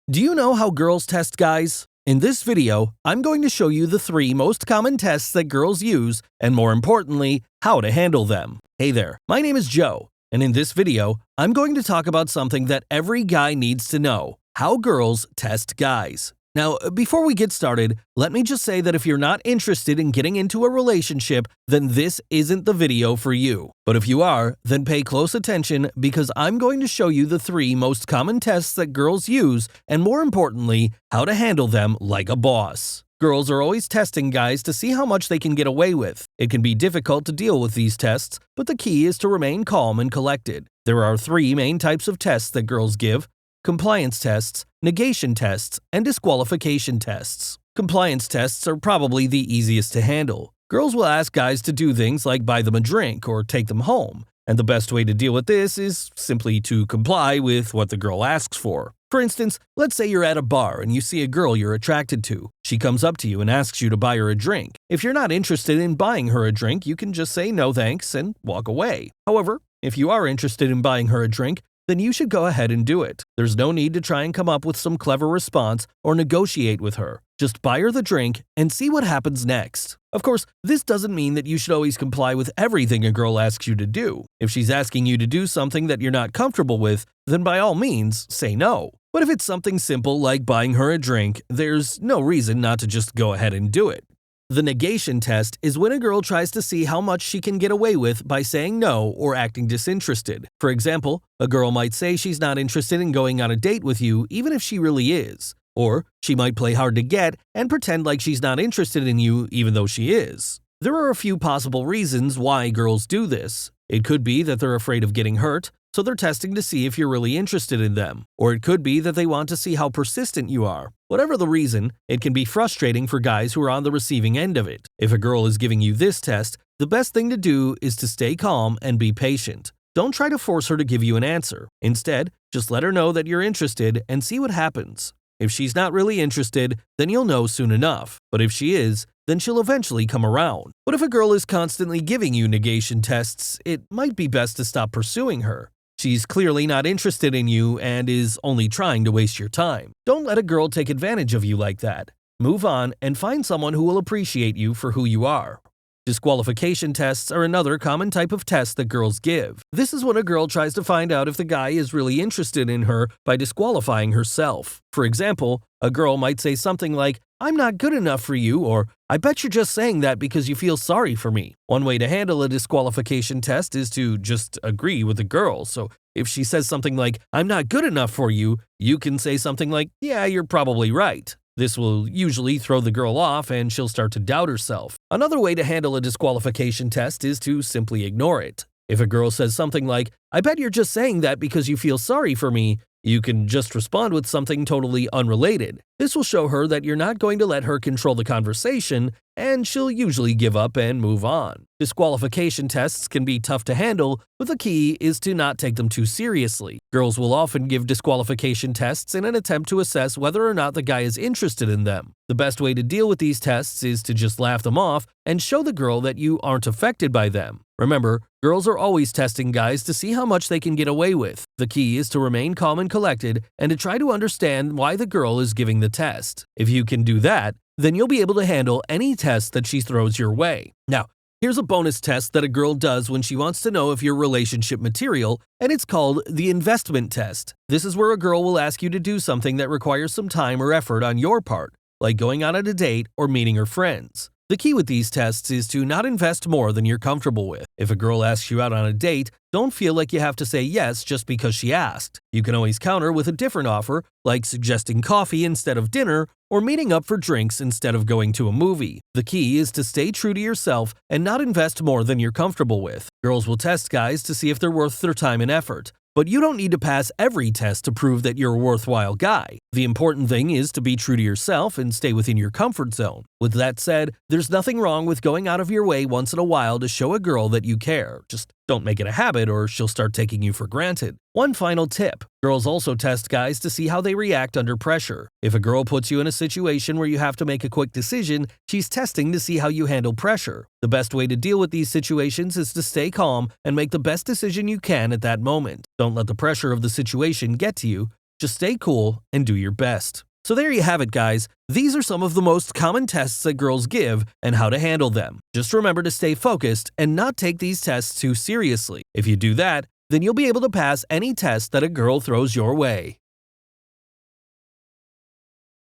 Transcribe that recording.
Do you know how girls test guys? In this video, I'm going to show you the 3 most common tests that girls use and, more importantly, how to handle them. Hey there, my name is Joe, and in this video, I'm going to talk about something that every guy needs to know: how girls test guys. Now, before we get started, let me just say that if you're not interested in getting into a relationship, then this isn't the video for you. But if you are, then pay close attention because I'm going to show you the 3 most common tests that girls use and, more importantly, how to handle them like a boss. Girls are always testing guys to see how much they can get away with. It can be difficult to deal with these tests, but the key is to remain calm and collected. There are 3 main types of tests that girls give: compliance tests, negation tests, and disqualification tests. Compliance tests are probably the easiest to handle. Girls will ask guys to do things like buy them a drink or take them home, and the best way to deal with this is simply to comply with what the girl asks for. For instance, let's say you're at a bar and you see a girl you're attracted to. She comes up to you and asks you to buy her a drink. If you're not interested in buying her a drink, you can just say no thanks and walk away. However, if you are interested in buying her a drink, then you should go ahead and do it. There's no need to try and come up with some clever response or negotiate with her. Just buy her the drink and see what happens next. Of course, this doesn't mean that you should always comply with everything a girl asks you to do. If she's asking you to do something that you're not comfortable with, then by all means, say no. But if it's something simple like buying her a drink, there's no reason not to just go ahead and do it. The negation test is when a girl tries to see how much she can get away with by saying no or acting disinterested. For example, a girl might say she's not interested in going on a date with you even if she really is. Or she might play hard to get and pretend like she's not interested in you even though she is. There are a few possible reasons why girls do this. It could be that they're afraid of getting hurt, so they're testing to see if you're really interested in them. Or it could be that they want to see how persistent you are. Whatever the reason, it can be frustrating for guys who are on the receiving end of it. If a girl is giving you this test, the best thing to do is to stay calm and be patient. Don't try to force her to give you an answer. Instead, just let her know that you're interested and see what happens. If she's not really interested, then you'll know soon enough. But if she is, then she'll eventually come around. But if a girl is constantly giving you negation tests, it might be best to stop pursuing her. She's clearly not interested in you and is only trying to waste your time. Don't let a girl take advantage of you like that. Move on and find someone who will appreciate you for who you are. Disqualification tests are another common type of test that girls give. This is when a girl tries to find out if the guy is really interested in her by disqualifying herself. For example, a girl might say something like, "I'm not good enough for you," or "I bet you're just saying that because you feel sorry for me." One way to handle a disqualification test is to just agree with the girl. So if she says something like, "I'm not good enough for you," you can say something like, "Yeah, you're probably right." This will usually throw the girl off and she'll start to doubt herself. Another way to handle a disqualification test is to simply ignore it. If a girl says something like, "I bet you're just saying that because you feel sorry for me," you can just respond with something totally unrelated. This will show her that you're not going to let her control the conversation, and she'll usually give up and move on. Disqualification tests can be tough to handle, but the key is to not take them too seriously. Girls will often give disqualification tests in an attempt to assess whether or not the guy is interested in them. The best way to deal with these tests is to just laugh them off and show the girl that you aren't affected by them. Remember, girls are always testing guys to see how much they can get away with. The key is to remain calm and collected and to try to understand why the girl is giving the test. If you can do that, then you'll be able to handle any test that she throws your way. Now, here's a bonus test that a girl does when she wants to know if you're relationship material, and it's called the investment test. This is where a girl will ask you to do something that requires some time or effort on your part, like going on a date or meeting her friends. The key with these tests is to not invest more than you're comfortable with. If a girl asks you out on a date, don't feel like you have to say yes just because she asked. You can always counter with a different offer, like suggesting coffee instead of dinner or meeting up for drinks instead of going to a movie. The key is to stay true to yourself and not invest more than you're comfortable with. Girls will test guys to see if they're worth their time and effort. But you don't need to pass every test to prove that you're a worthwhile guy. The important thing is to be true to yourself and stay within your comfort zone. With that said, there's nothing wrong with going out of your way once in a while to show a girl that you care. Just don't make it a habit or she'll start taking you for granted. One final tip: girls also test guys to see how they react under pressure. If a girl puts you in a situation where you have to make a quick decision, she's testing to see how you handle pressure. The best way to deal with these situations is to stay calm and make the best decision you can at that moment. Don't let the pressure of the situation get to you. Just stay cool and do your best. So there you have it, guys. These are some of the most common tests that girls give and how to handle them. Just remember to stay focused and not take these tests too seriously. If you do that, then you'll be able to pass any test that a girl throws your way.